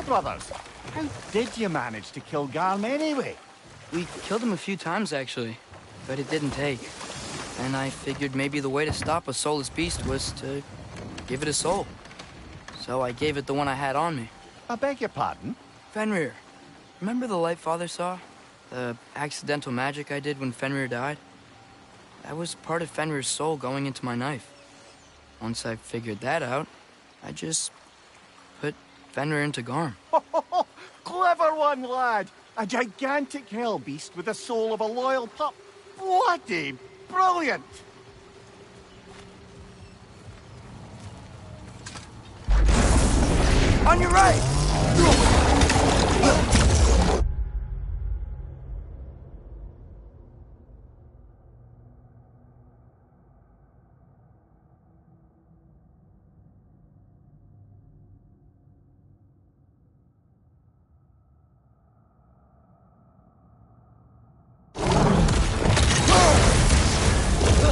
brothers. How did you manage to kill Garm anyway? We killed him a few times, actually, but it didn't take. And I figured maybe the way to stop a soulless beast was to give it a soul. So I gave it the one I had on me. I beg your pardon? Fenrir. Remember the light Father saw? The accidental magic I did when Fenrir died? That was part of Fenrir's soul going into my knife. Once I figured that out, I just put Fenrir into Garm. Clever one, lad! A gigantic hell beast with the soul of a loyal pup. Bloody brilliant! On your right!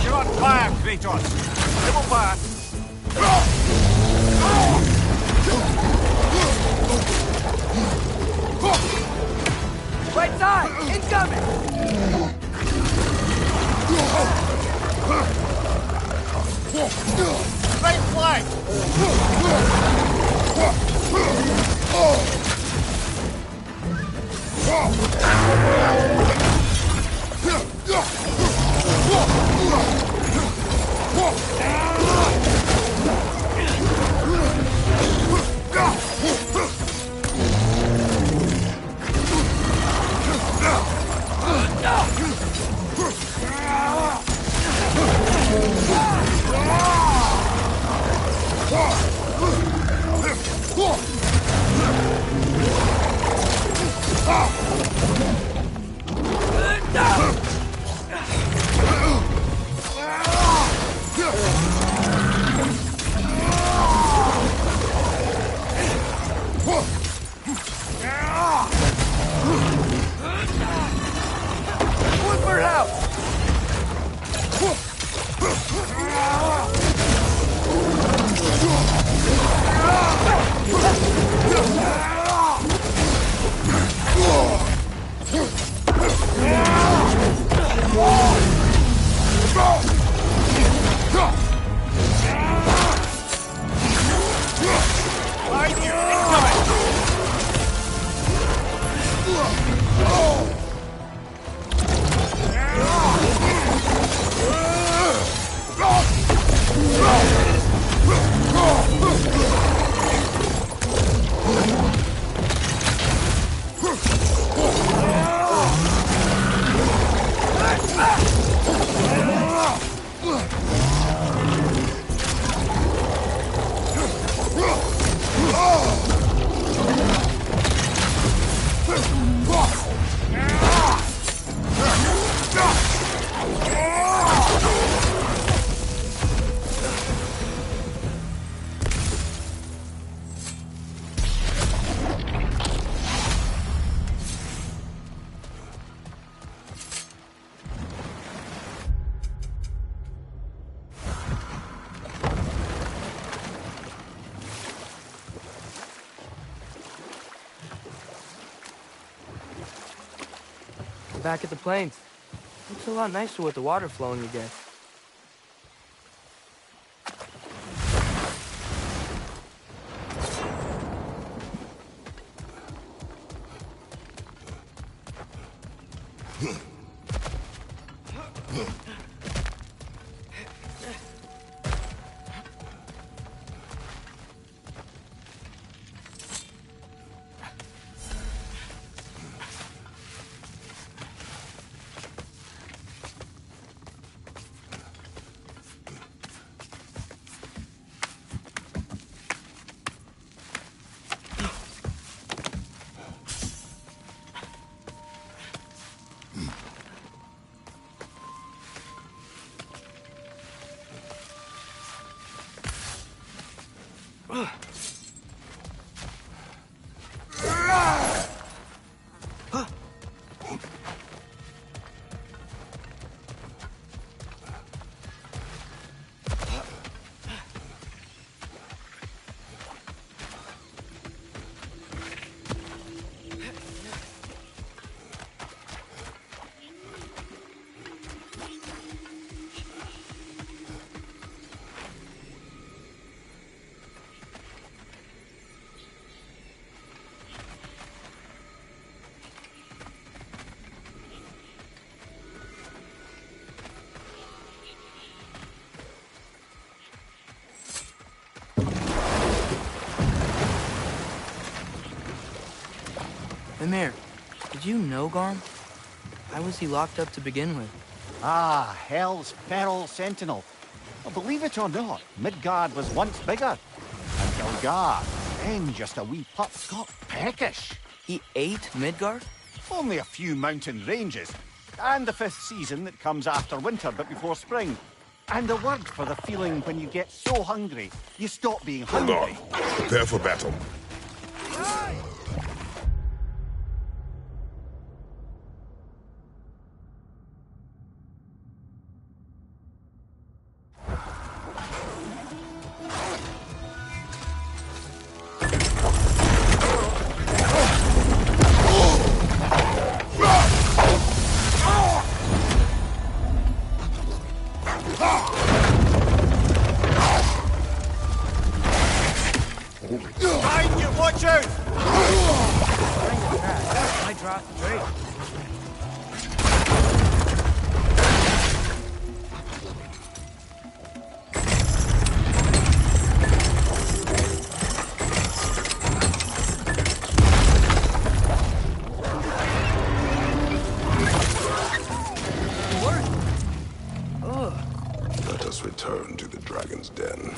You're on fire, Kratos! Double fire! Right side! Incoming! Right flank! Back at the plains. Looks a lot nicer with the water flowing again. Mimir, did you know Garm? Why was he locked up to begin with? Ah, Hell's feral sentinel. Well, believe it or not, Midgard was once bigger. Until Gar, then just a wee pup, got peckish. He ate Midgard? Only a few mountain ranges. And the 5th season that comes after winter but before spring. And the word for the feeling when you get so hungry, you stop being Hold hungry. on. Prepare for battle. Behind you, watch out! I dropped the tree. Let us return to the Dragon's Den.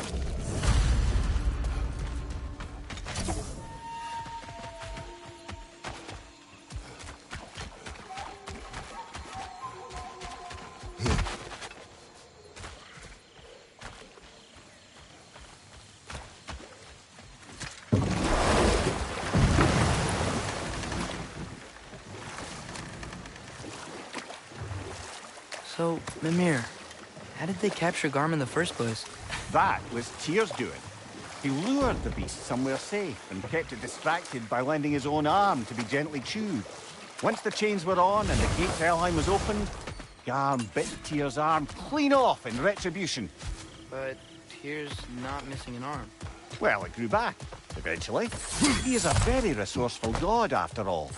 So, Mimir, how did they capture Garm in the first place? That was Tyr's doing. He lured the beast somewhere safe and kept it distracted by lending his own arm to be gently chewed. Once the chains were on and the gate to Helheim was opened, Garm bit Tyr's arm clean off in retribution. But Tyr's not missing an arm. Well, it grew back, eventually. He is a very resourceful god, after all.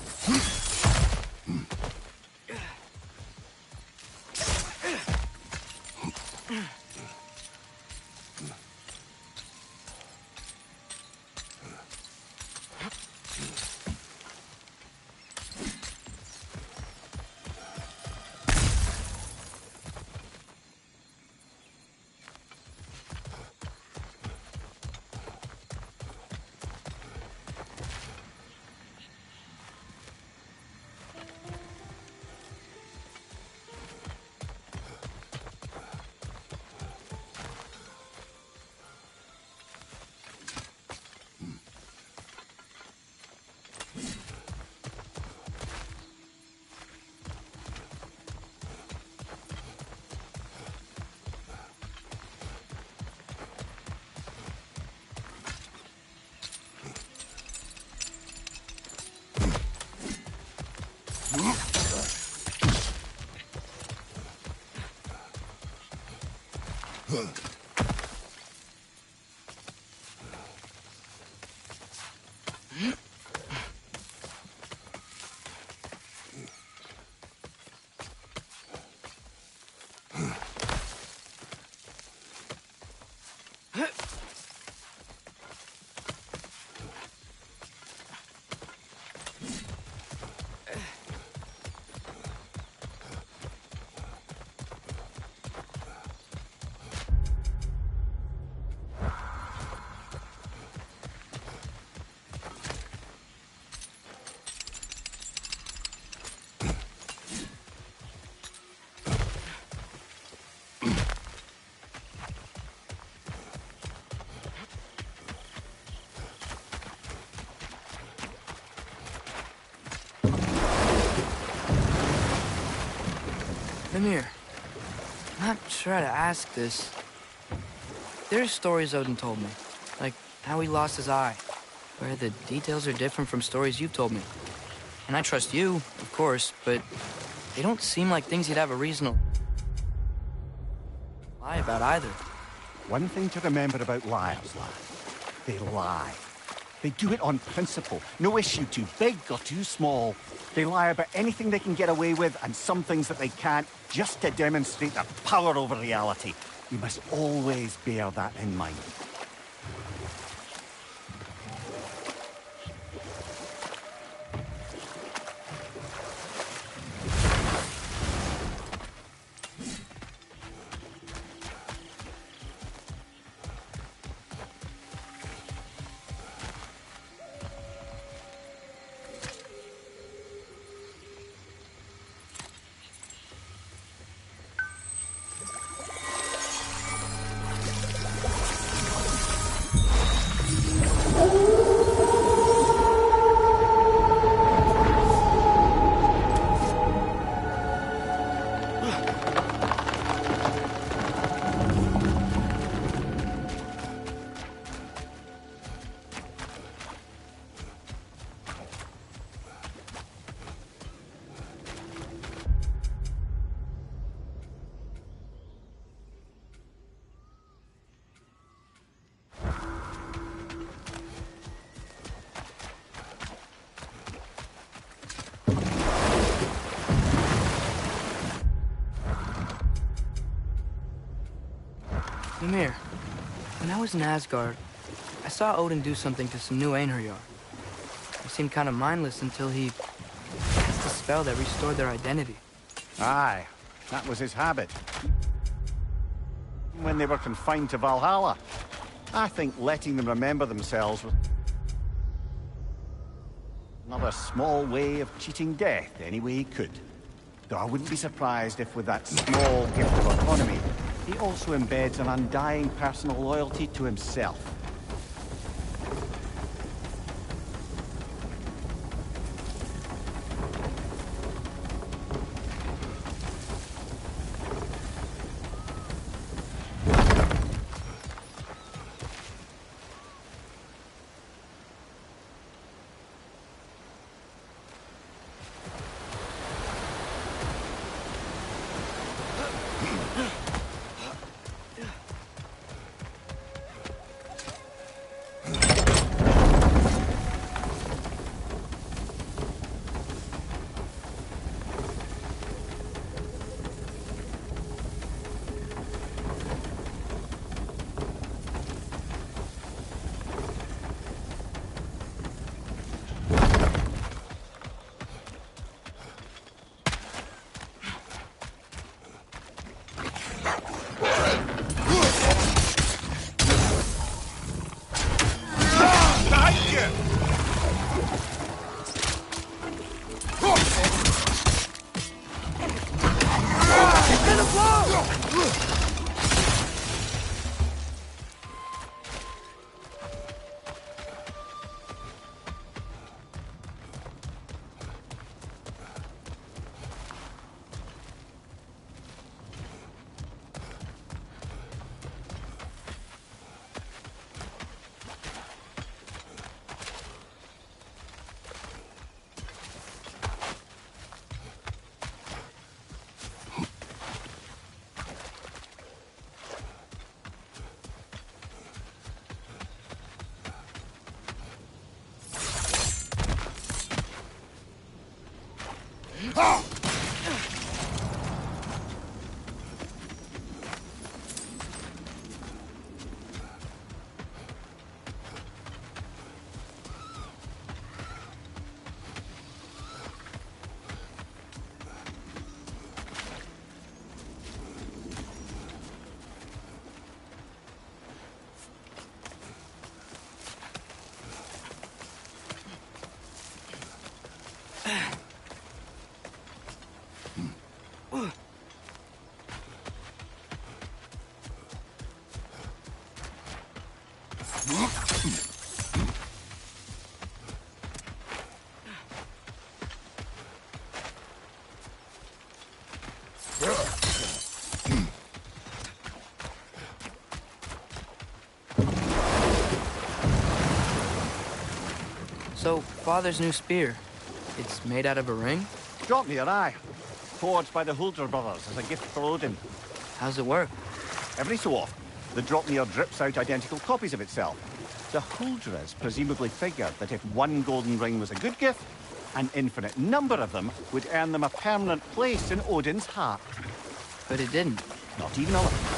Mimir, I'm not sure how to ask this. There's stories Odin told me, like how he lost his eye, where the details are different from stories you've told me. And I trust you, of course, but they don't seem like things you'd have a reason to lie about either. One thing to remember about liars, lad. They lie. They do it on principle. No issue too big or too small. They lie about anything they can get away with and some things that they can't, just to demonstrate their power over reality. You must always bear that in mind. Mimir, when I was in Asgard, I saw Odin do something to some new Einherjar. They seemed kind of mindless until he cast a spell that restored their identity. Aye, that was his habit. When they were confined to Valhalla. I think letting them remember themselves was another small way of cheating death any way he could. Though I wouldn't be surprised if with that small gift of autonomy, he also embeds an undying personal loyalty to himself. So, Father's new spear, it's made out of a ring? Draupnir, aye. Forged by the Huldra brothers as a gift for Odin. How's it work? Every so often, the Draupnir drips out identical copies of itself. The Huldras presumably figured that if one golden ring was a good gift, an infinite number of them would earn them a permanent place in Odin's heart. But it didn't. Not even a little.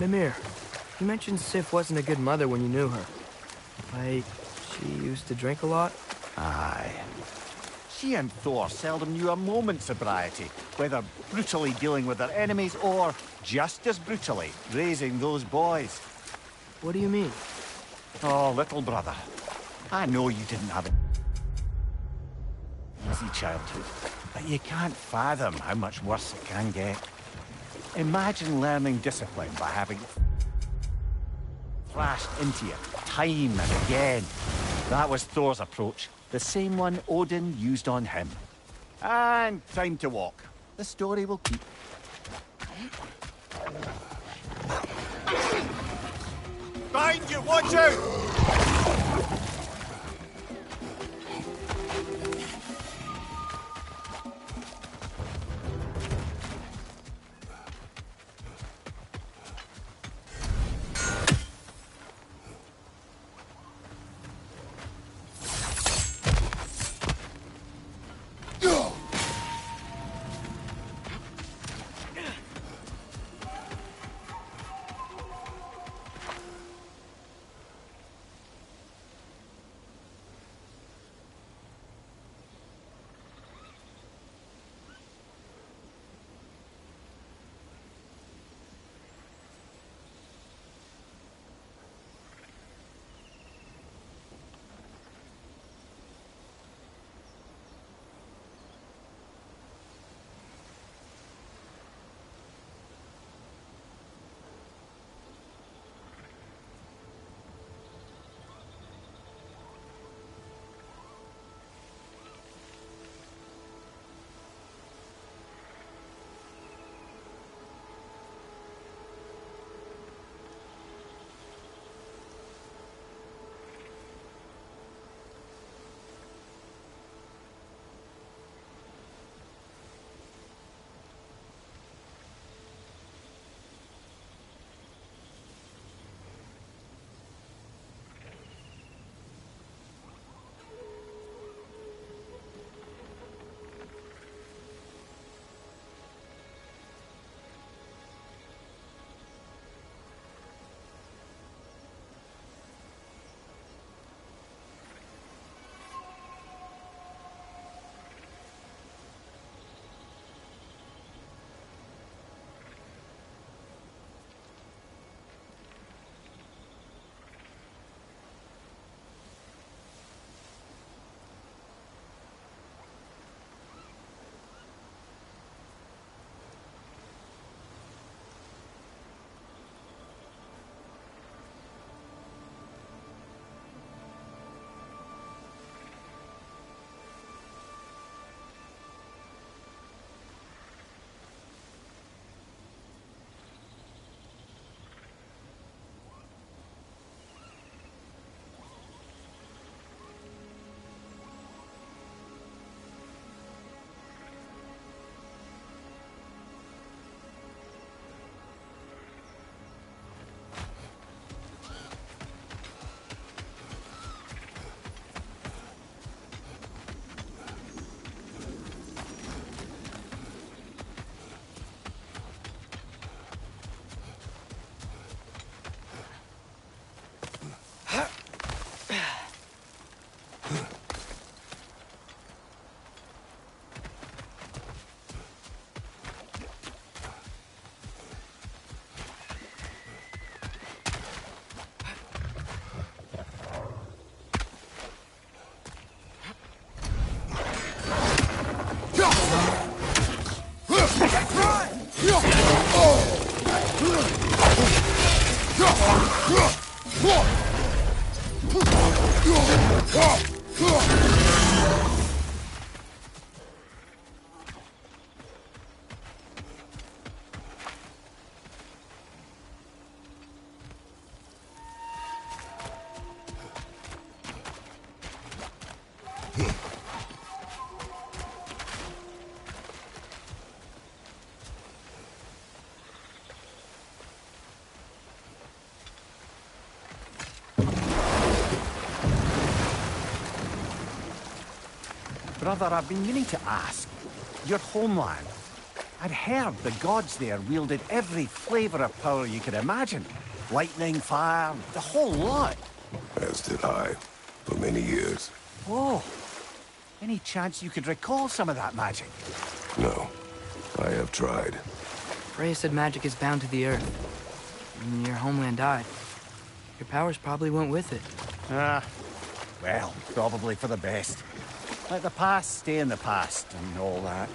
Mimir, you mentioned Sif wasn't a good mother when you knew her. Like, she used to drink a lot? Aye. She and Thor seldom knew a moment's sobriety, whether brutally dealing with their enemies or, just as brutally, raising those boys. What do you mean? Oh, little brother. I know you didn't have an easy childhood, but you can't fathom how much worse it can get. Imagine learning discipline by having thrashed into you time and again. That was Thor's approach, the same one Odin used on him. And time to walk. The story will keep. Behind you, watch out! Brother, I've been meaning to ask. Your homeland. I'd heard the gods there wielded every flavor of power you could imagine. Lightning, fire, the whole lot. As did I, for many years. Whoa. Any chance you could recall some of that magic? No, I have tried. Freya said magic is bound to the earth. When your homeland died, your powers probably went with it. Well, probably for the best. Let the past stay in the past and all that.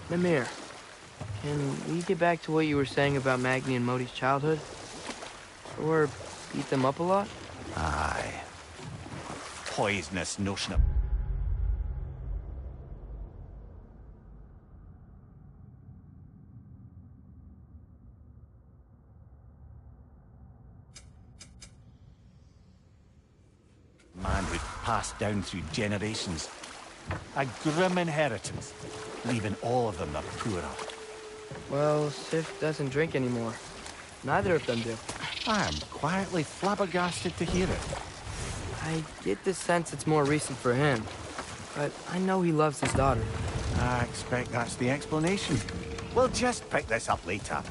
Mimir, can we get back to what you were saying about Magni and Modi's childhood? Or beat them up a lot? Aye. Poisonous notion of... manhood passed down through generations. A grim inheritance, leaving all of them the poorer. Well, Sif doesn't drink anymore. Neither of them do. I am quietly flabbergasted to hear it. I get the sense it's more recent for him. But I know he loves his daughter. I expect that's the explanation. We'll just pick this up later.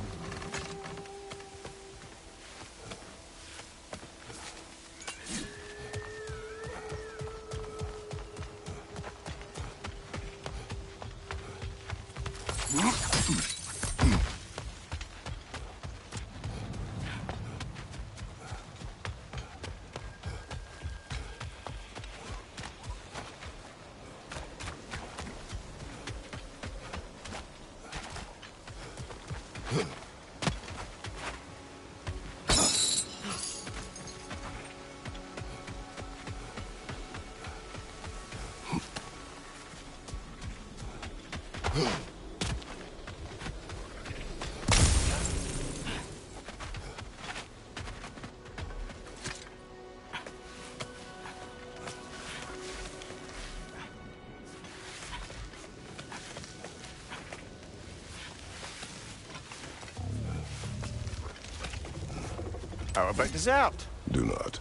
How about dessert? Do not.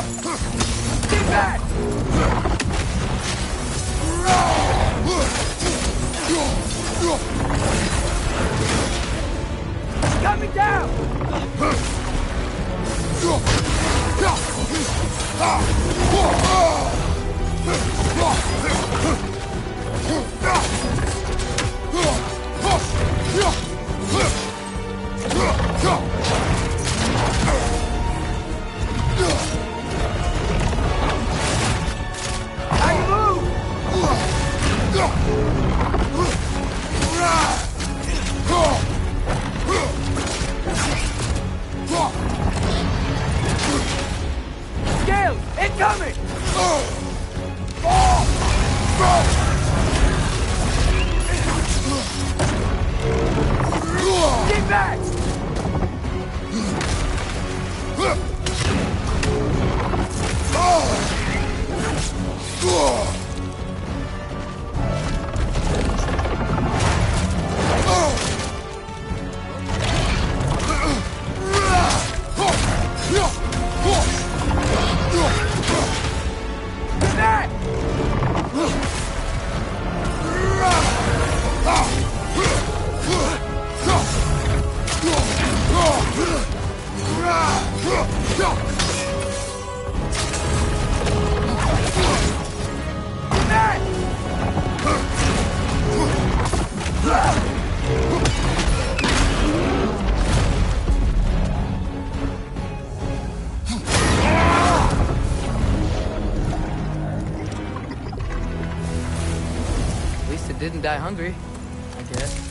Get back! Coming down! Scales! Incoming! Get back! At least it didn't die hungry, I guess.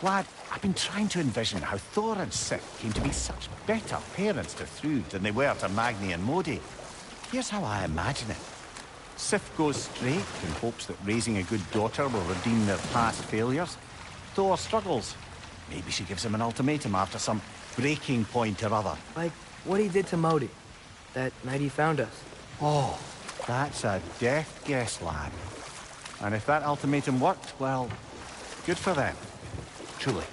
Lad, I've been trying to envision how Thor and Sif came to be such better parents to Thrud than they were to Magni and Modi. Here's how I imagine it. Sif goes straight in hopes that raising a good daughter will redeem their past failures. Thor struggles. Maybe she gives him an ultimatum after some breaking point or other. Like what he did to Modi, that night he found us. Oh, that's a deft guess, lad. And if that ultimatum worked, well, good for them. Truly.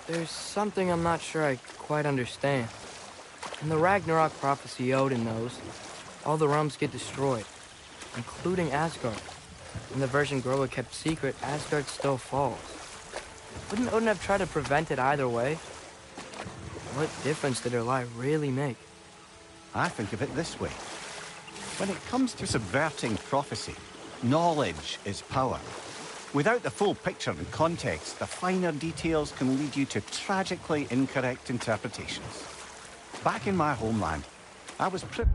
There's something I'm not sure I quite understand. In the Ragnarok prophecy Odin knows, all the realms get destroyed, including Asgard. In the version Groa kept secret, Asgard still falls. Wouldn't Odin have tried to prevent it either way? What difference did her lie really make? I think of it this way. When it comes to subverting prophecy, knowledge is power. Without the full picture and context, the finer details can lead you to tragically incorrect interpretations. Back in my homeland, I was privy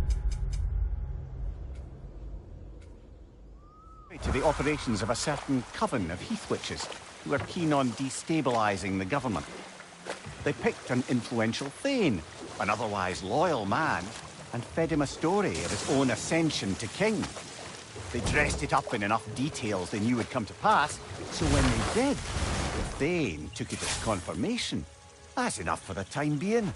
to the operations of a certain coven of heath witches who were keen on destabilizing the government. They picked an influential Thane, an otherwise loyal man, and fed him a story of his own ascension to king. They dressed it up in enough details they knew would come to pass, so when they did, the Thane took it as confirmation. That's enough for the time being.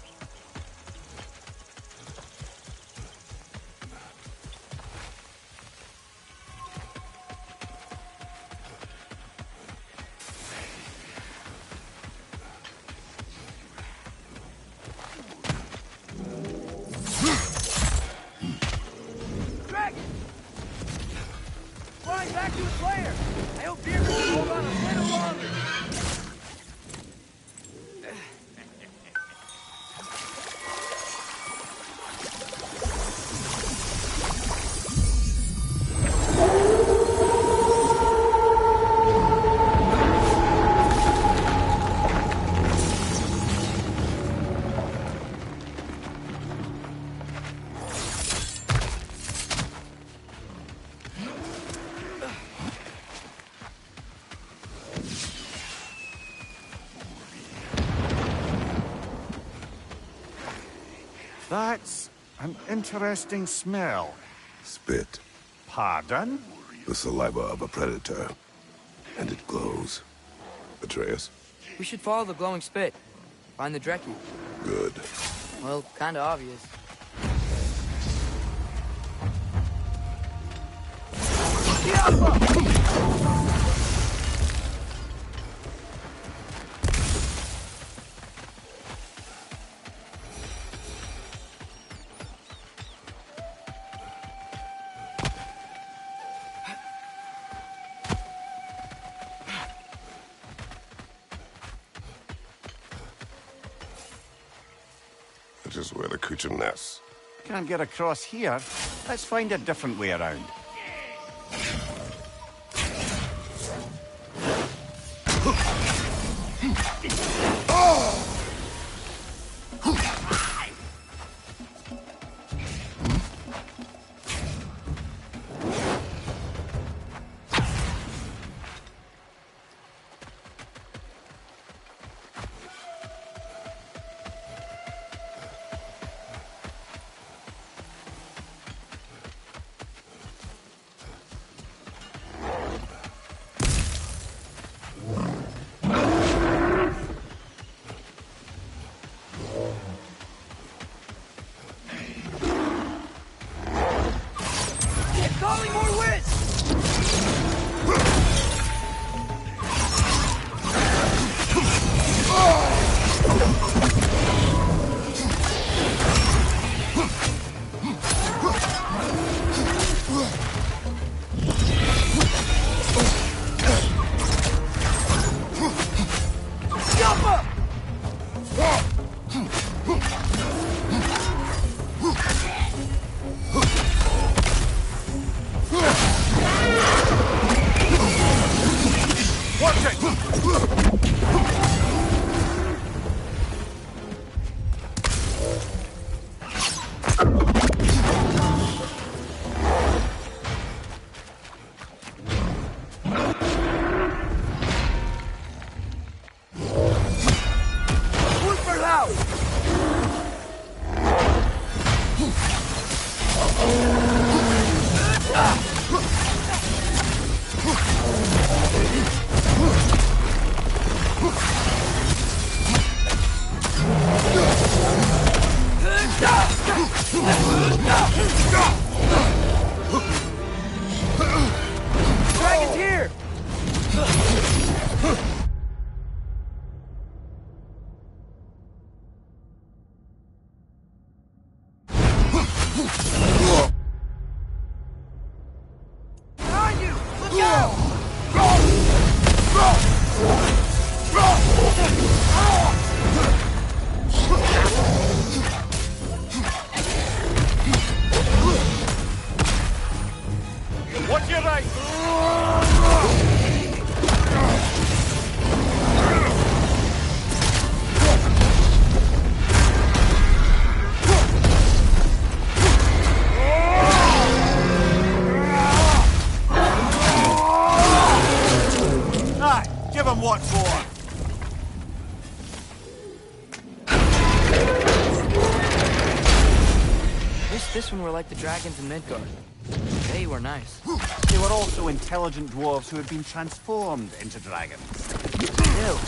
Back to its lair! I hope Beer can hold on a little longer! That's an interesting smell. Spit. Pardon? The saliva of a predator. And it glows. Atreus? We should follow the glowing spit. Find the Dreki. Good. Well, kinda obvious. That is where the creature nests. Can't get across here. Let's find a different way around. Calling more wits! Dragon's here! Behind you! Look out! Watch your right! Aye, give him what for! Wish this one were like the dragons in Midgard. They were nice. They were also intelligent dwarves who had been transformed into dragons. Ew.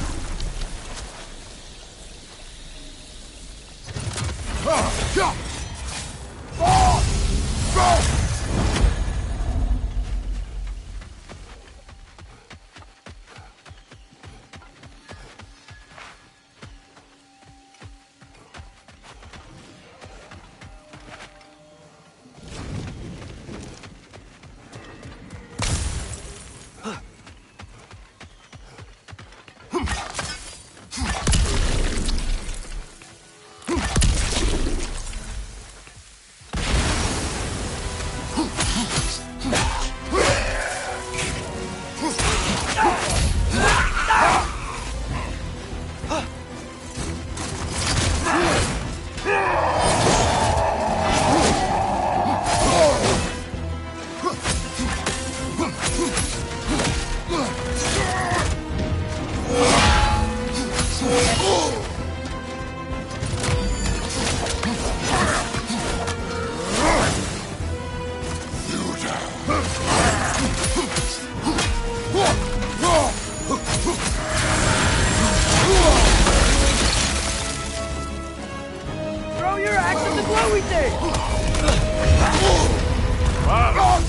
Throw your axe at the glowy thing!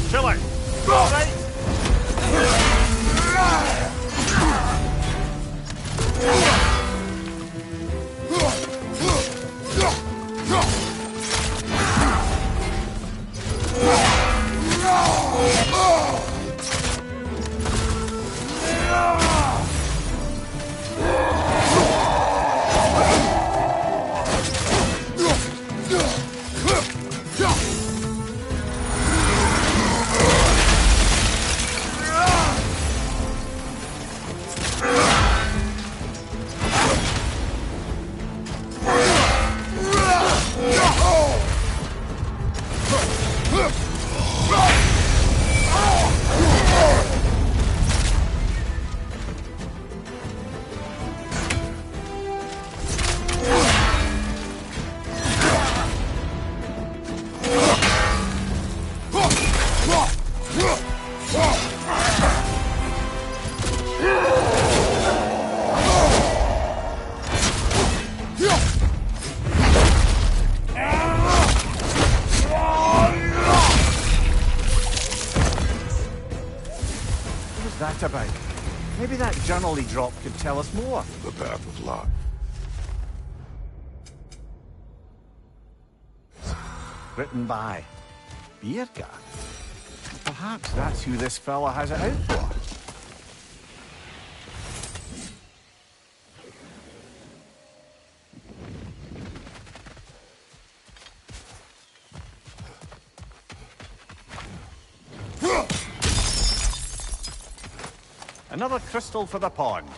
Kill it! Right? What was that about? Maybe that journal he dropped could tell us more. The path was locked. Written by Birka. Perhaps that's who this fella has it out for. Another crystal for the pond.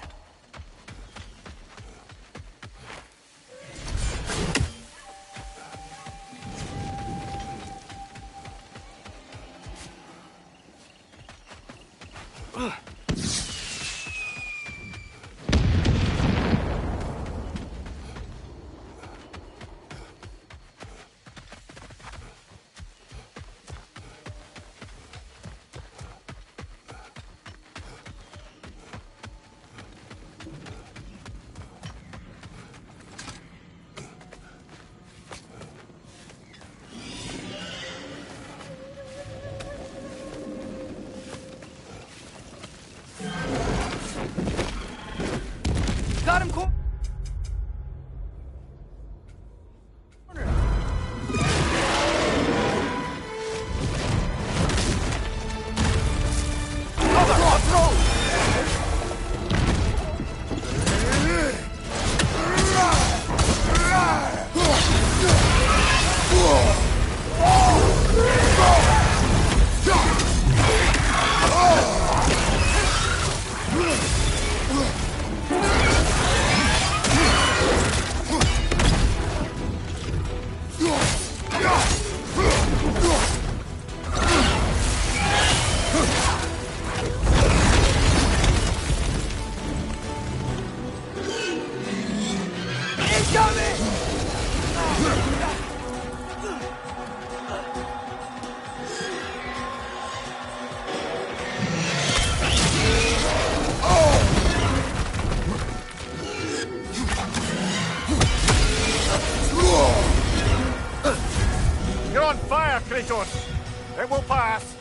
on fire, Kratos! It will pass!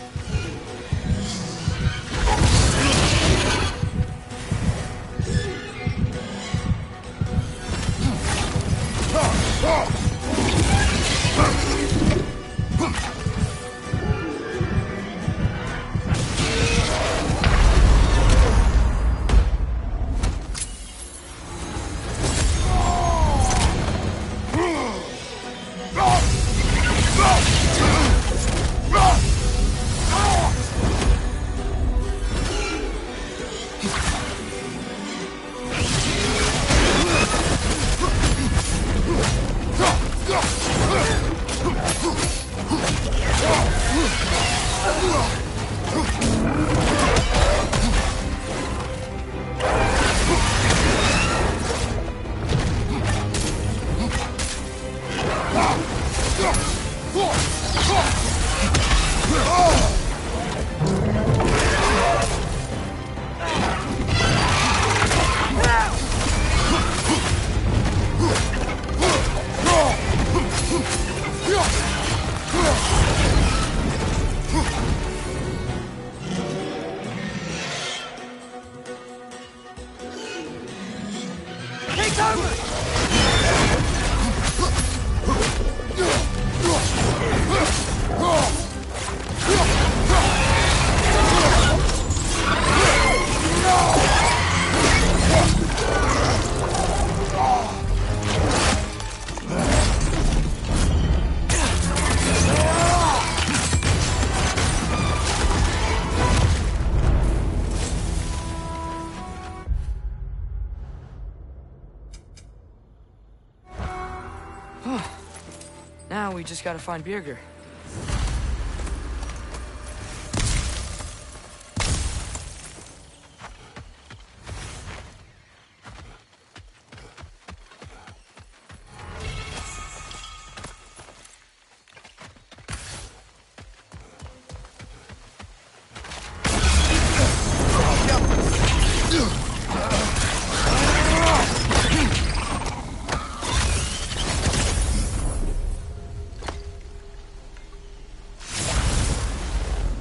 Now we just gotta find Birgir.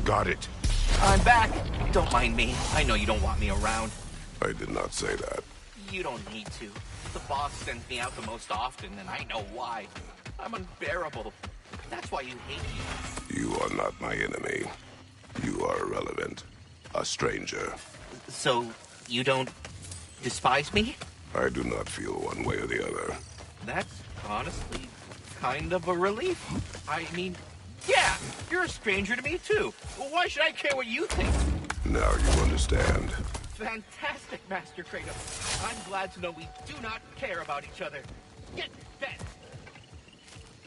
Got it. I'm back. Don't mind me. I know you don't want me around. I did not say that. You don't need to. The boss sends me out the most often, and I know why. I'm unbearable. That's why you hate me. You are not my enemy. You are irrelevant. A stranger. So, you don't despise me? I do not feel one way or the other. That's honestly kind of a relief. I mean, yeah, you're a stranger to me too. Why should I care what you think? Now you understand. Fantastic, Master Kratos. I'm glad to know we do not care about each other. Get bent.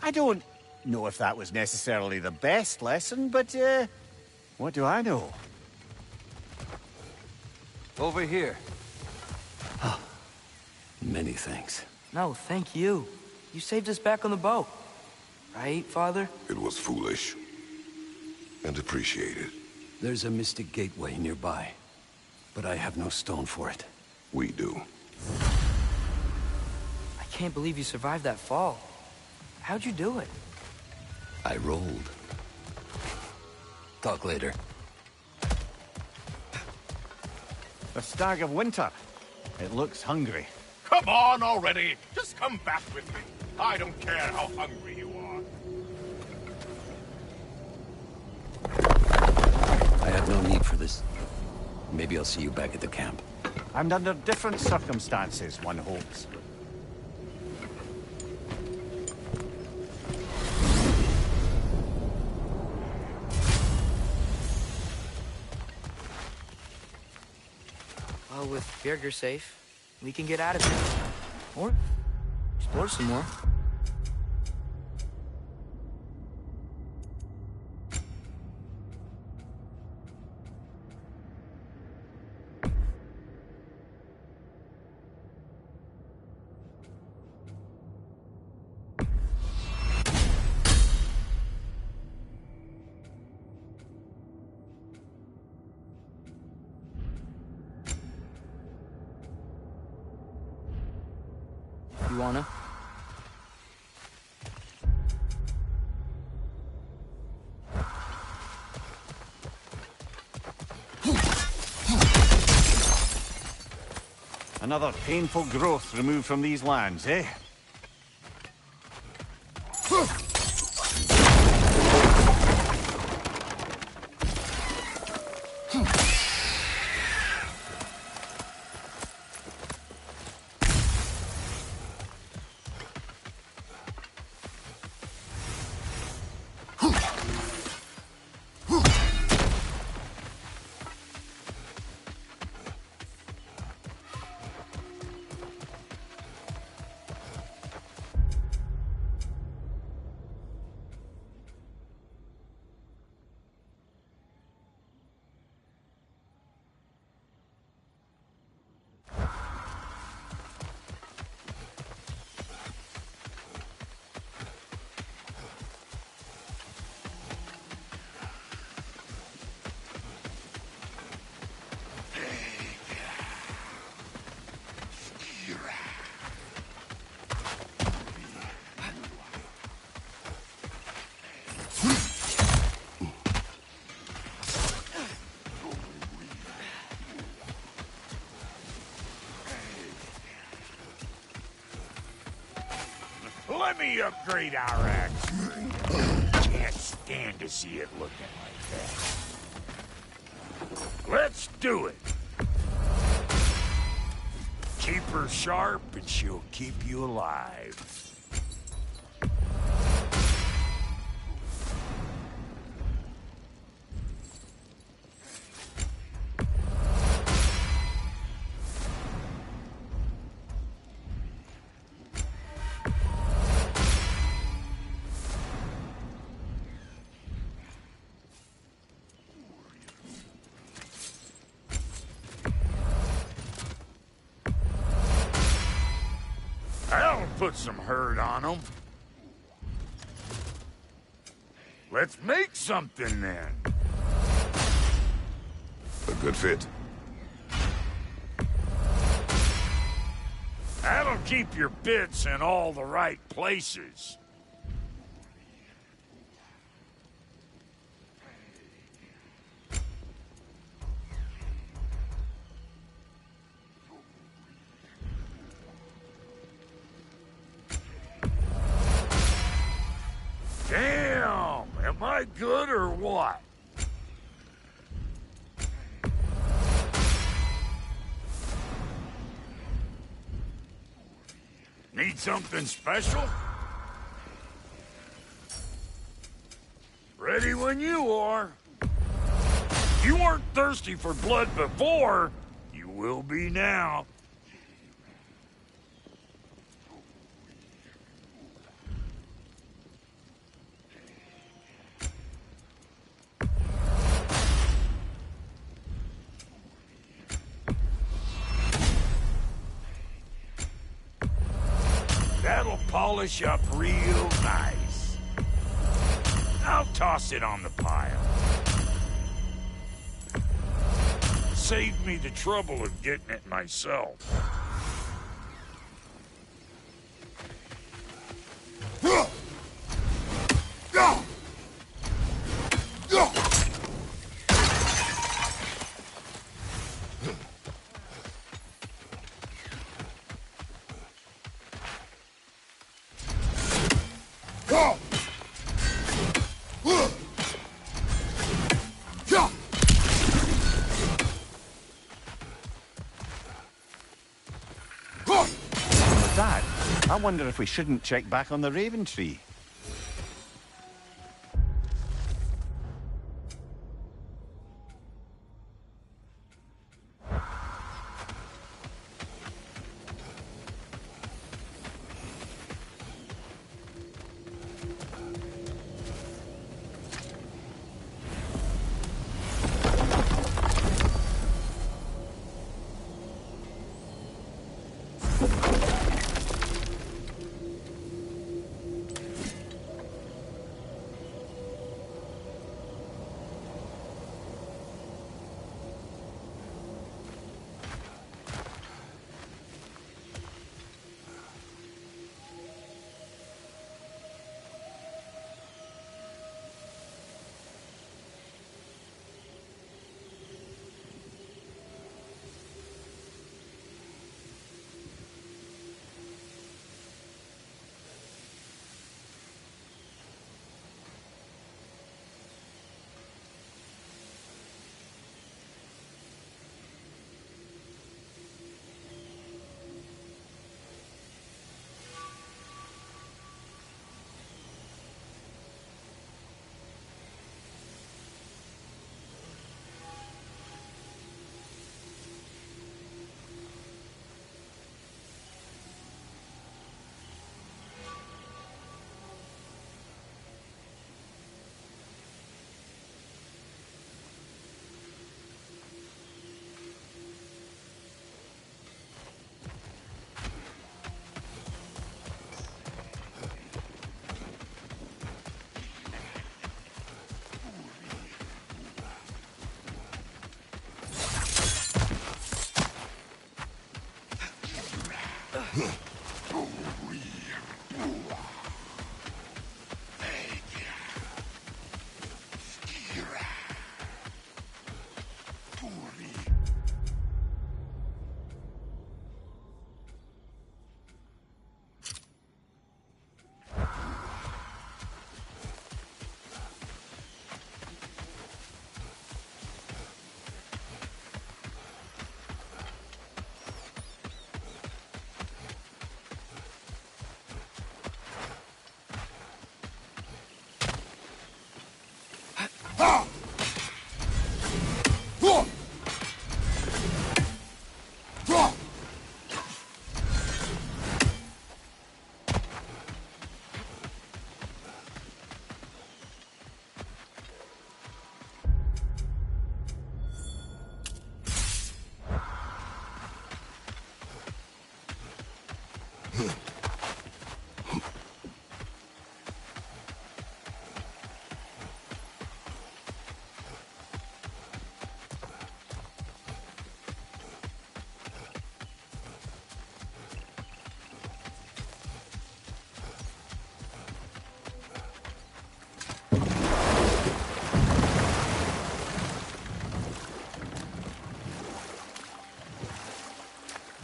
I don't know if that was necessarily the best lesson, but, what do I know? Over here. Many thanks. No, thank you. You saved us back on the boat. Right, Father? It was foolish. And appreciated. There's a mystic gateway nearby, but I have no stone for it. We do. I can't believe you survived that fall. How'd you do it? I rolled. Talk later. The Stag of Winter. It looks hungry. Come on already! Just come back with me. I don't care how hungry you are. I have no need for this. Maybe I'll see you back at the camp. And under different circumstances, one hopes. Well, with Birgir safe, we can get out of here. Or explore some more. You wanna? Another painful growth removed from these lands, eh? Let me upgrade our axe. Can't stand to see it looking like that. Let's do it. Keep her sharp and she'll keep you alive. That'll put some hurt on them. Let's make something then. A good fit. That'll keep your bits in all the right places. Damn! Am I good or what? Need something special? Ready when you are. You weren't thirsty for blood before. You will be now. That'll polish up real nice. I'll toss it on the pile. Save me the trouble of getting it myself. With that, I wonder if we shouldn't check back on the Raven Tree.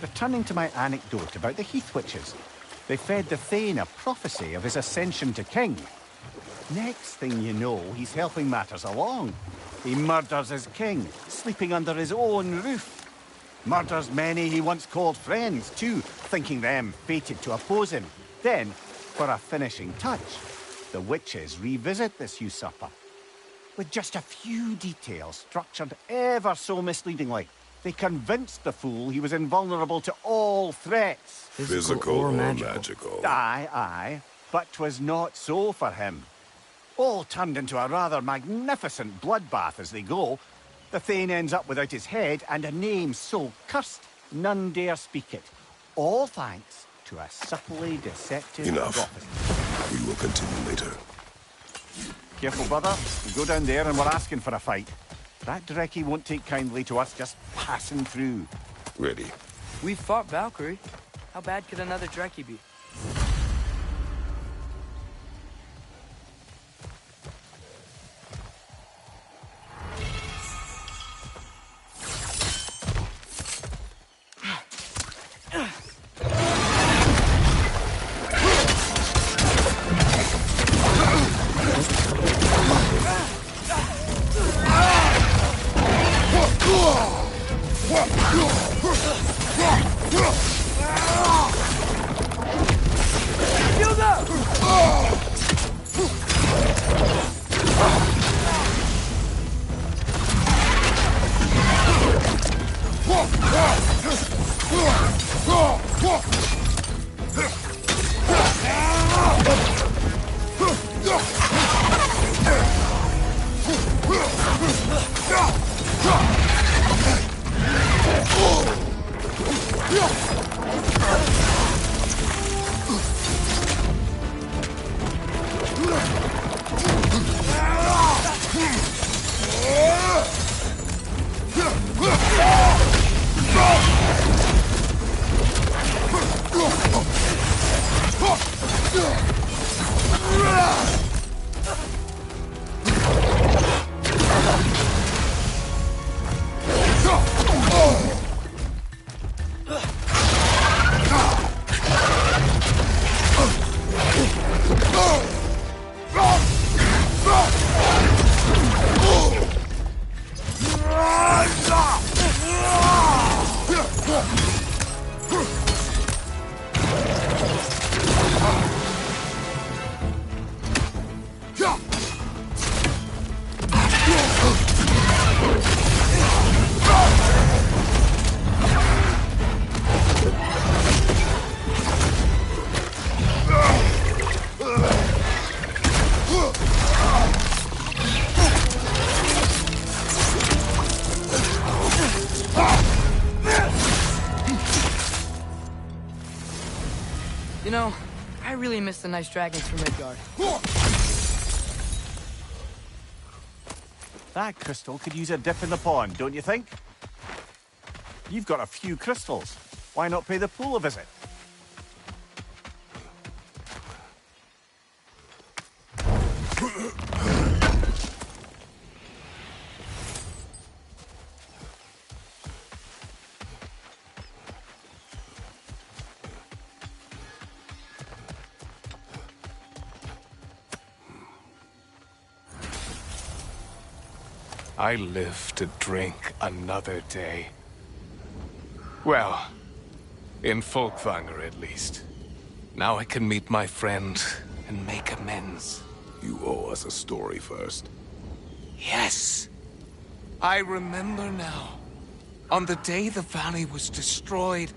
Returning to my anecdote about the Heath Witches, they fed the Thane a prophecy of his ascension to king. Next thing you know, he's helping matters along. He murders his king, sleeping under his own roof. Murders many he once called friends, too, thinking them fated to oppose him. Then, for a finishing touch, the witches revisit this usurper. With just a few details structured ever so misleadingly, they convinced the fool he was invulnerable to all threats. Physical or magical? Aye, aye. But 'twas not so for him. All turned into a rather magnificent bloodbath as they go. The Thane ends up without his head and a name so cursed none dare speak it. All thanks to a subtly deceptive Enough. prophecy. We will continue later. Careful, brother. We go down there and we're asking for a fight. That Drekkie won't take kindly to us just passing through. Ready. We fought Valkyrie. How bad could another Drekkie be? You know, I really miss the nice dragons from Midgard. That crystal could use a dip in the pond, don't you think? You've got a few crystals. Why not pay the pool a visit? I live to drink another day. Well, in Folkvanger at least. Now I can meet my friend and make amends. You owe us a story first. Yes. I remember now. On the day the valley was destroyed,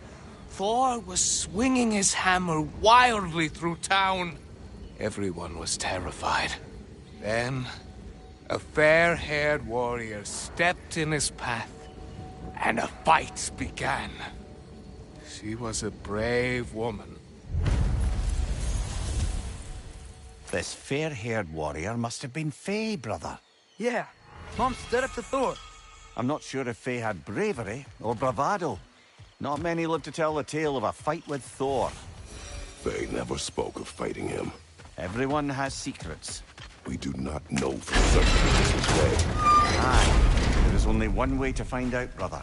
Thor was swinging his hammer wildly through town. Everyone was terrified. Then, a fair-haired warrior stepped in his path, and a fight began. She was a brave woman. This fair-haired warrior must have been Faye, brother. Yeah, Mom stood up to Thor. I'm not sure if Faye had bravery or bravado. Not many live to tell the tale of a fight with Thor. They never spoke of fighting him. Everyone has secrets. We do not know for certain if this was Faye. Aye, there is only one way to find out, brother.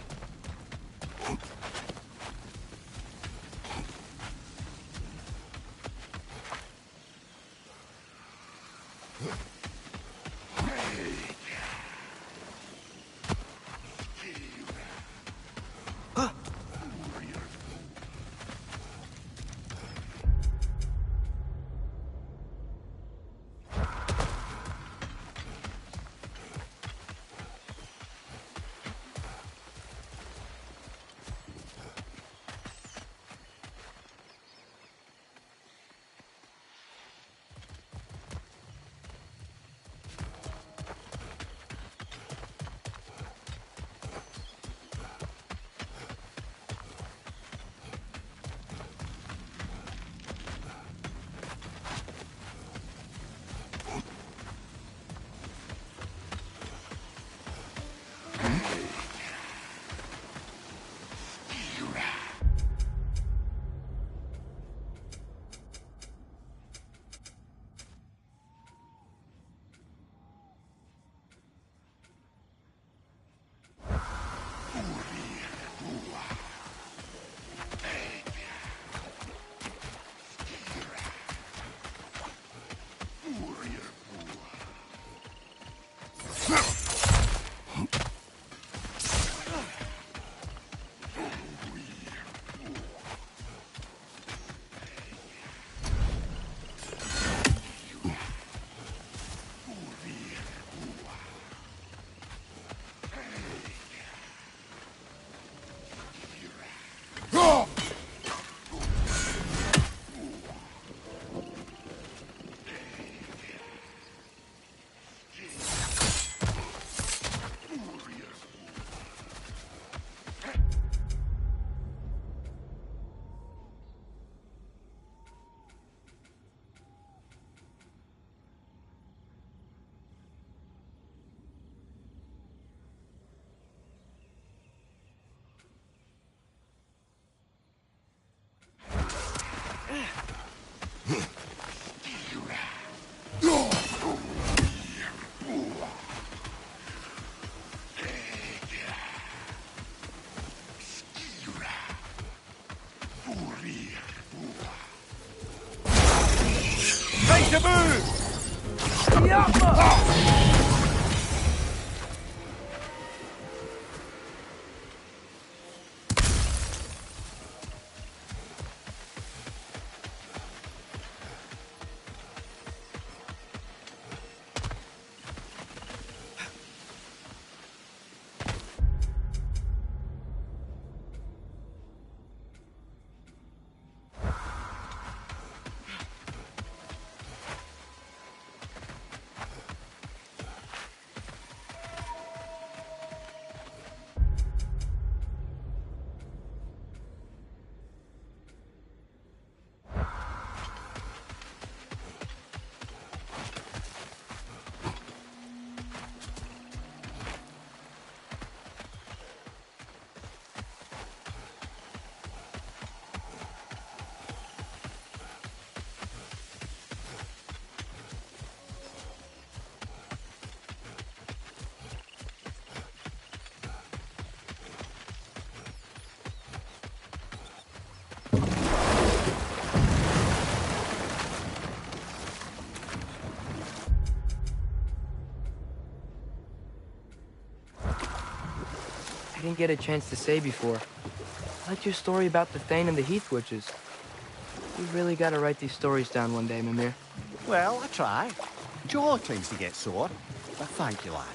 I didn't get a chance to say before. I liked your story about the Thane and the Heath Witches. You really gotta write these stories down one day, Mimir. Well, I try. Jaw tends to get sore, but thank you, lad.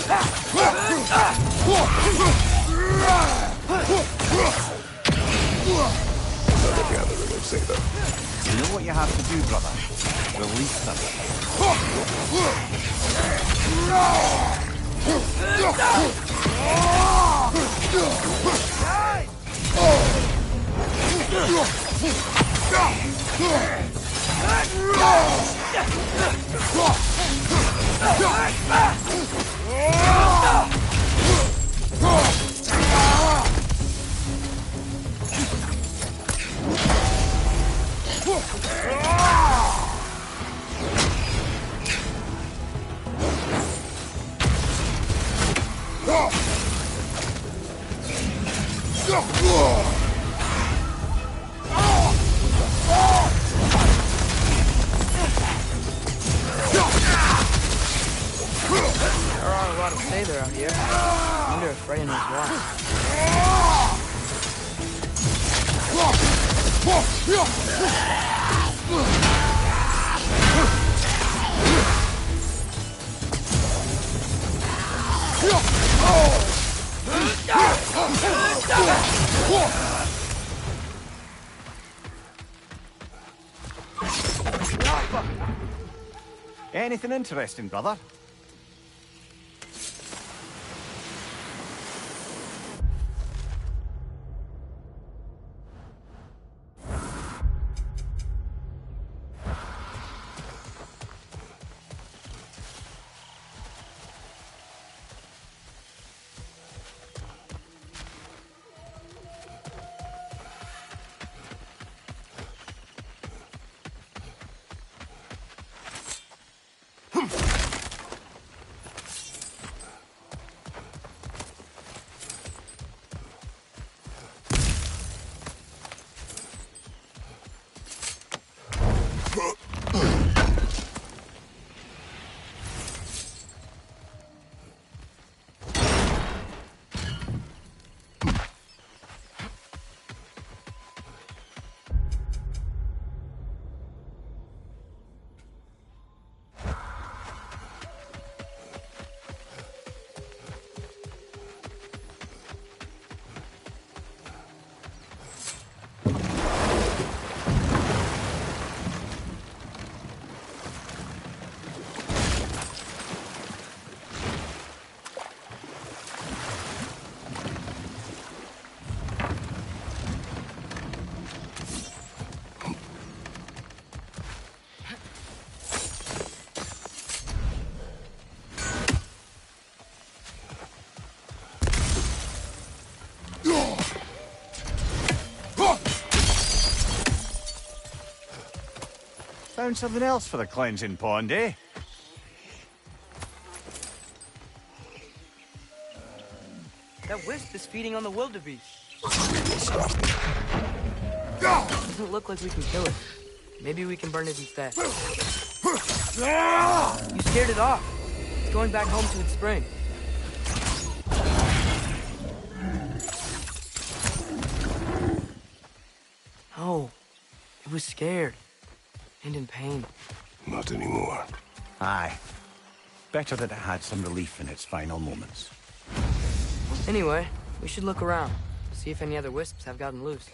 Another gathering of Zeta. You know what you have to do, brother? Release them. There are a lot of Sather out here. I wonder if Freya knows why. Anything interesting, brother? Found something else for the cleansing pond, eh? That wisp is feeding on the wildebeest. Doesn't look like we can kill it. Maybe we can burn it instead. You scared it off. It's going back home to its spring. Oh, it was scared. And in pain. Not anymore. Aye. Better that it had some relief in its final moments. Anyway, we should look around. See if any other wisps have gotten loose.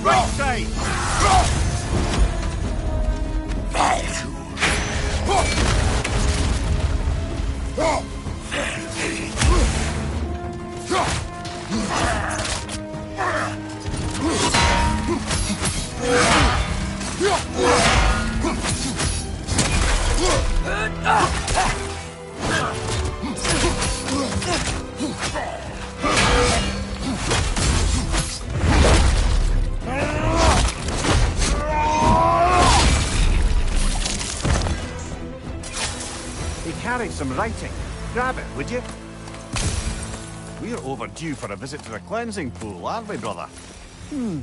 Right side! He carries some writing. Grab it, would you? We're overdue for a visit to the cleansing pool, aren't we, brother?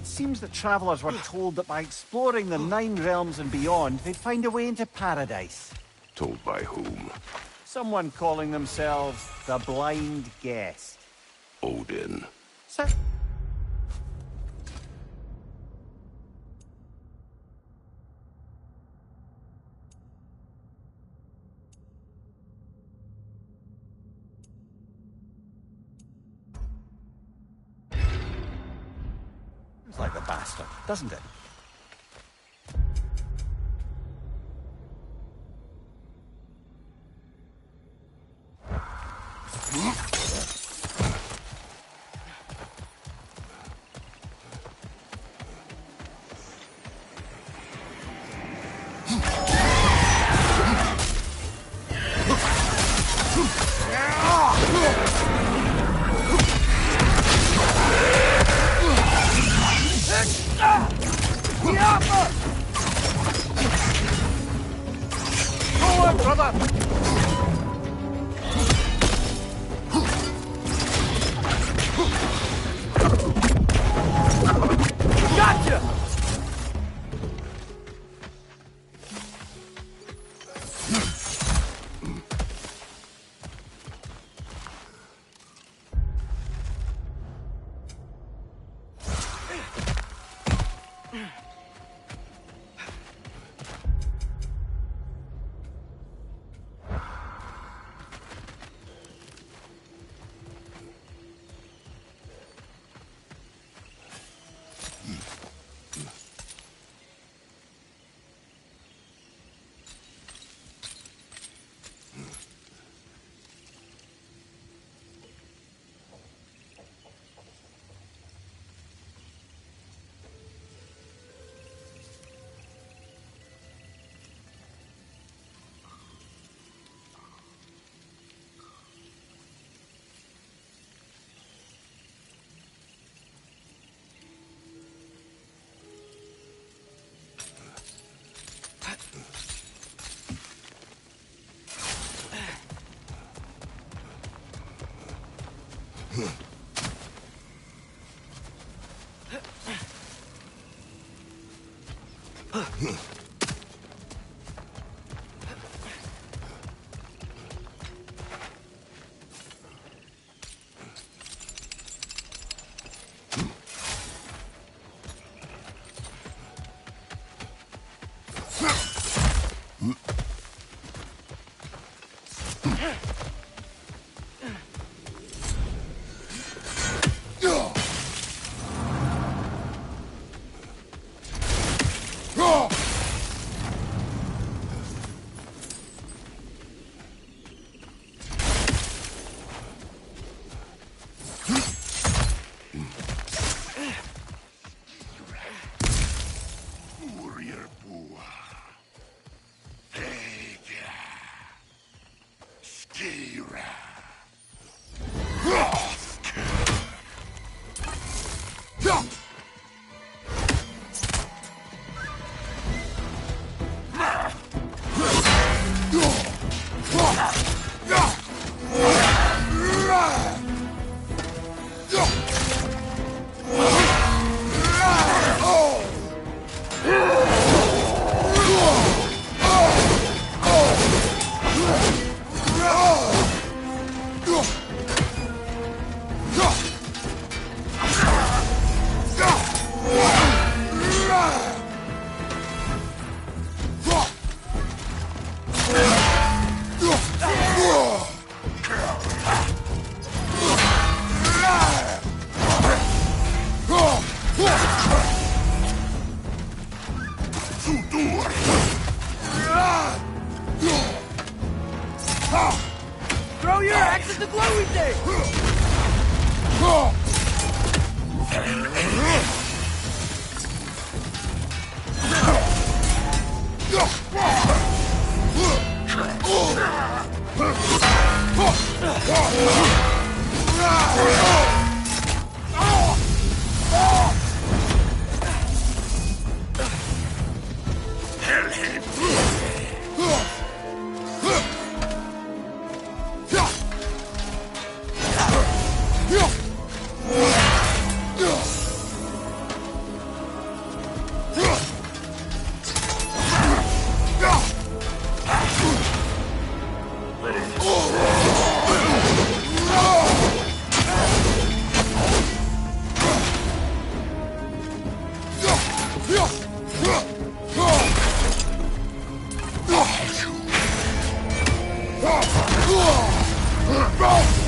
Seems that travellers were told that by exploring the Nine Realms and beyond, they'd find a way into paradise. Told by whom? Someone calling themselves the Blind Guest. Odin. So it's like the bastard, doesn't it? Go on, brother! Gotcha!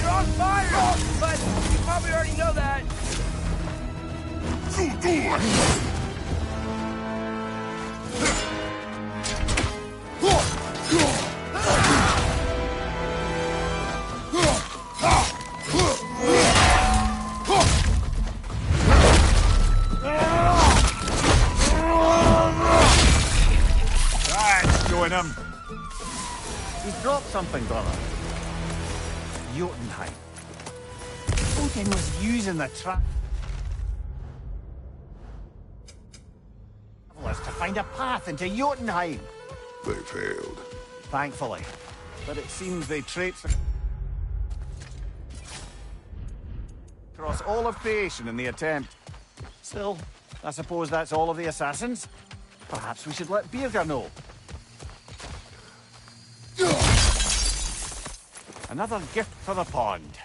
You're on fire! But you probably already know that. That's doing him. He's dropped something, brother. Jotunheim. Odin was using the travelers to find a path into Jotunheim. They failed. Thankfully. But it seems they traipsed across all of creation in the attempt. Still, I suppose that's all of the assassins. Perhaps we should let Birgir know. Another gift for the pond.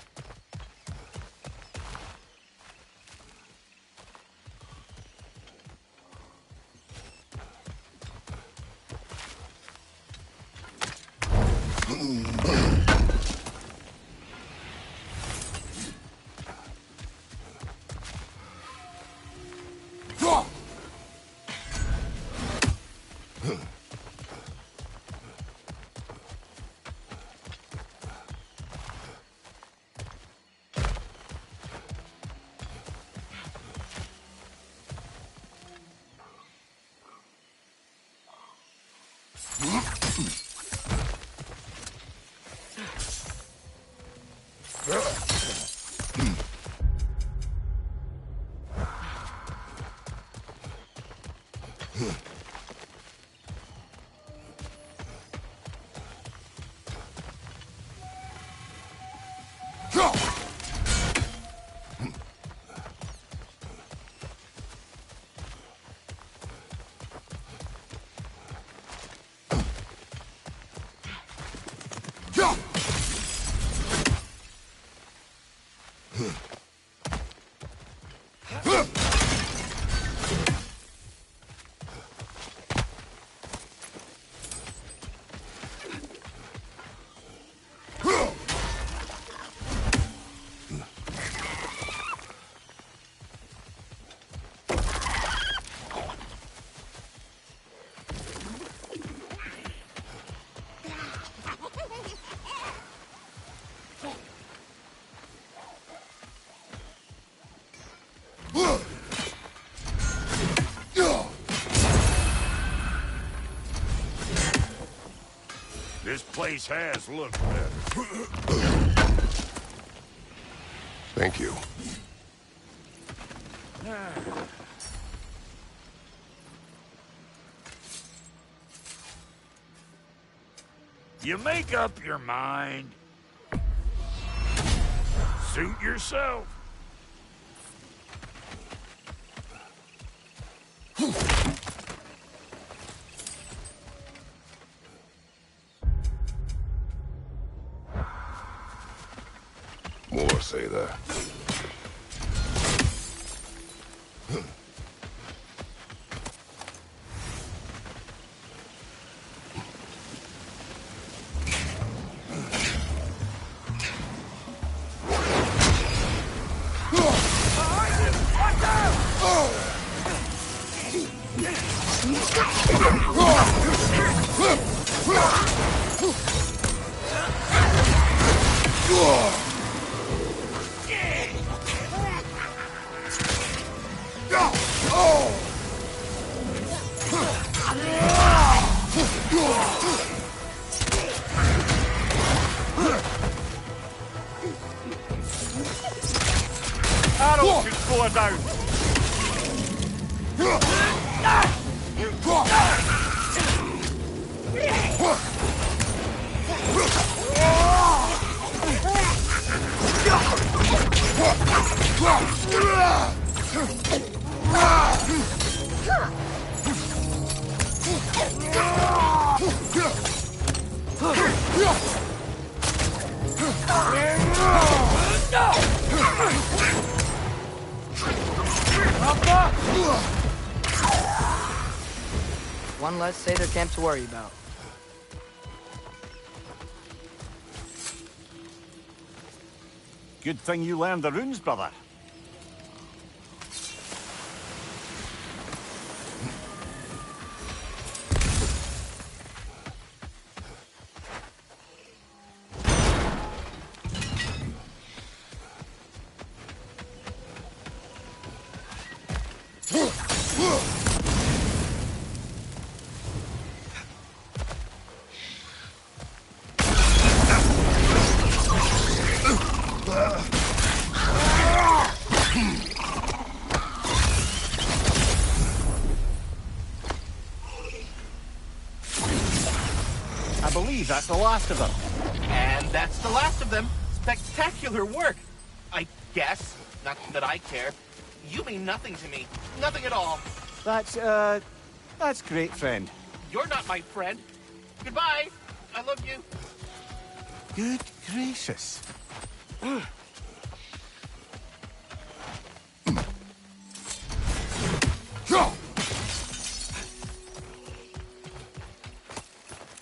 This place has looked better. Thank you. You make up your mind. Suit yourself. More say that. Arrow should slow her down. One less Sather camp to worry about. Good thing you learned the runes, brother. I believe that's the last of them. And that's the last of them. Spectacular work. I guess. Not that I care. You mean nothing to me. Nothing at all. That's great, friend. You're not my friend. Goodbye. I love you. Good gracious.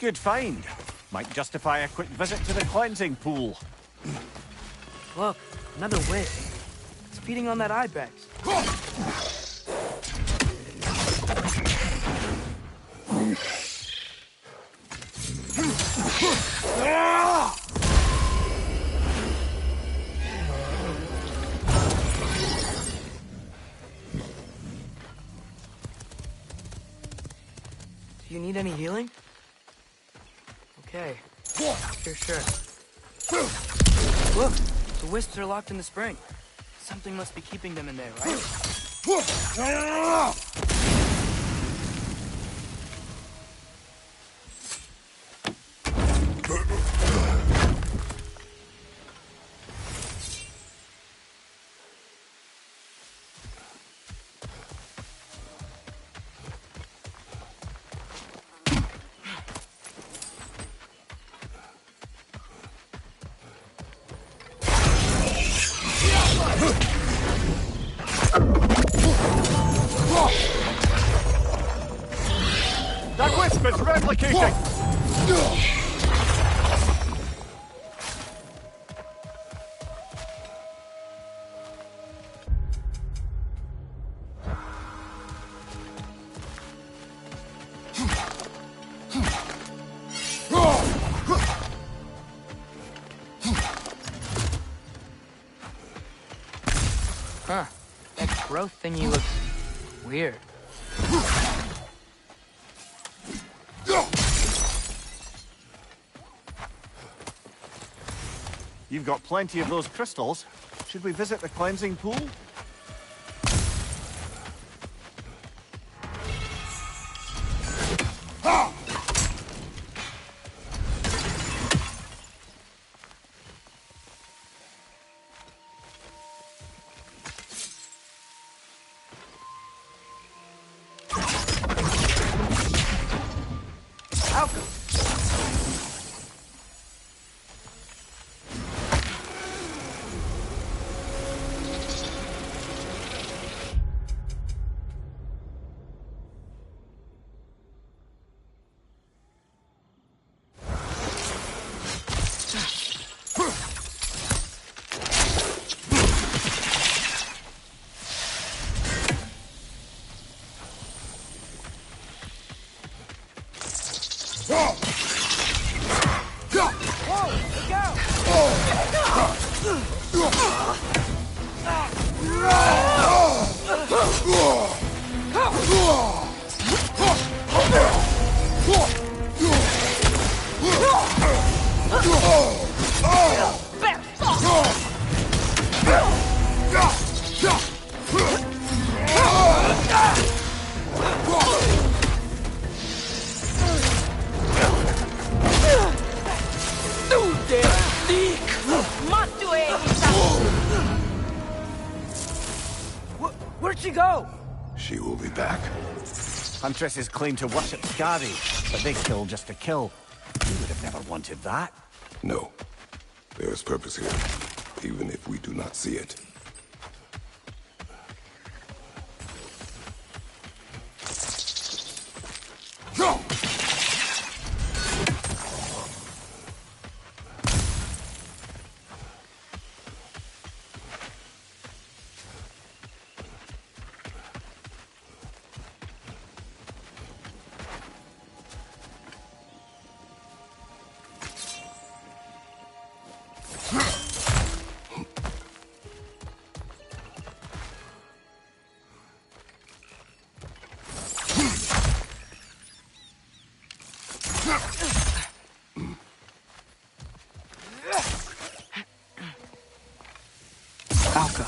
Good find. Might justify a quick visit to the cleansing pool. Look, another wisp. It's feeding on that ibex. Do you need any healing? Okay. Sure. Look, the wisps are locked in the spring. Something must be keeping them in there, right? That wisp is replicating! Huh. That growth thingy looks weird. You've got plenty of those crystals. Should we visit the cleansing pool? Where'd she go? She will be back. Huntresses claim to worship Skadi, but they kill just to kill. You would have never wanted that. No. There is purpose here, even if we do not see it. Go! Alka.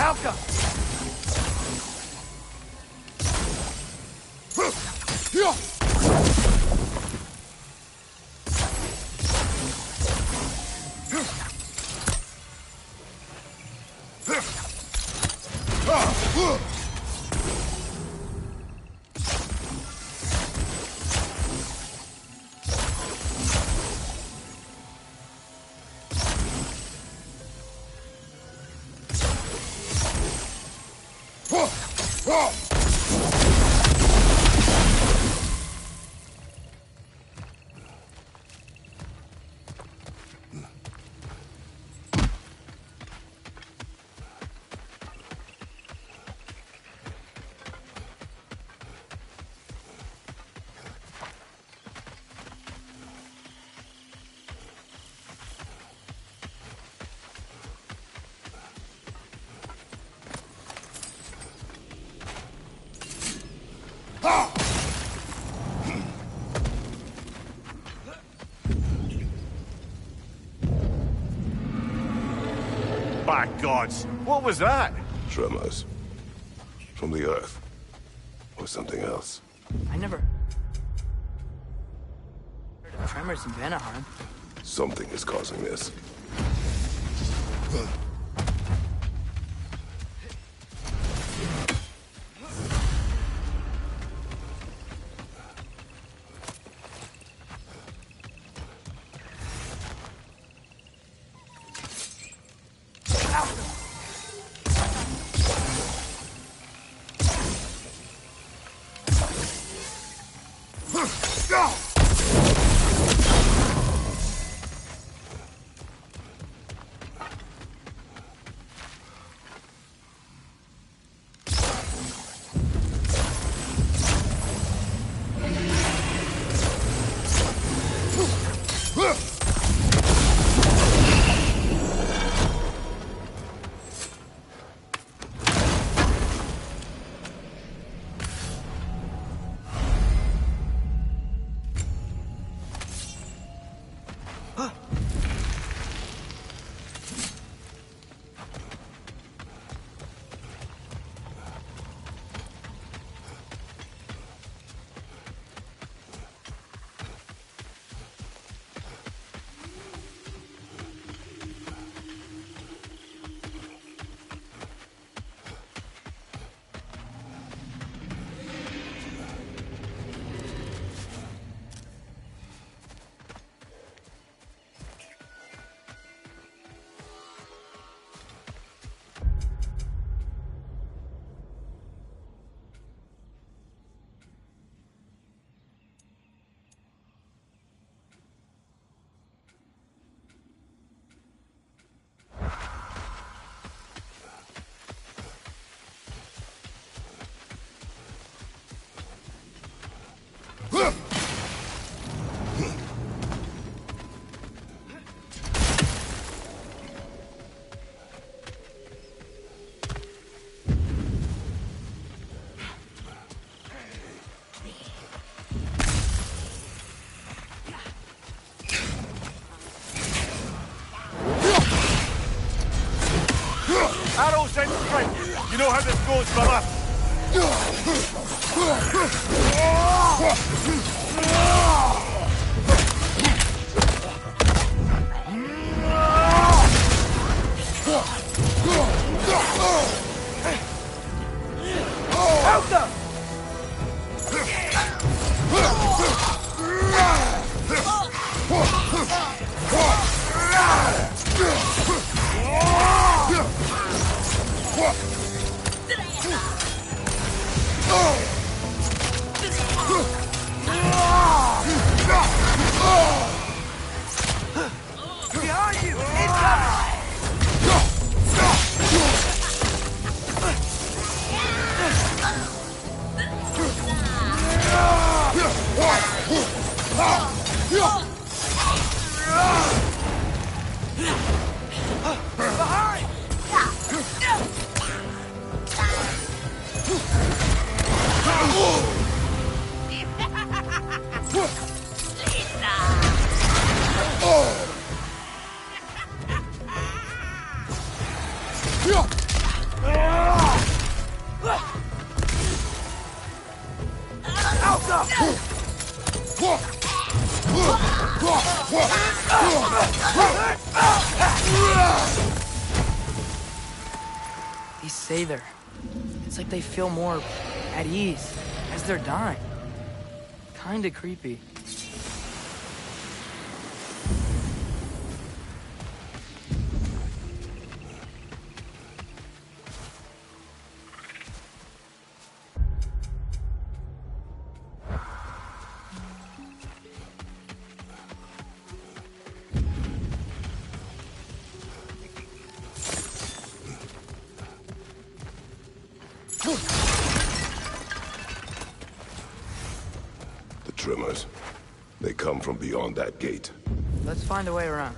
Alka! By gods, what was that? Tremors. From the earth. Or something else. I never heard of tremors in Vanaheim. Something is causing this. Arrows in strike. You know how this goes, brother. Out them! Behind you! Incoming! These Sather, it's like they feel more at ease as they're dying. Kinda creepy. The Tremors. They come from beyond that gate. Let's find a way around.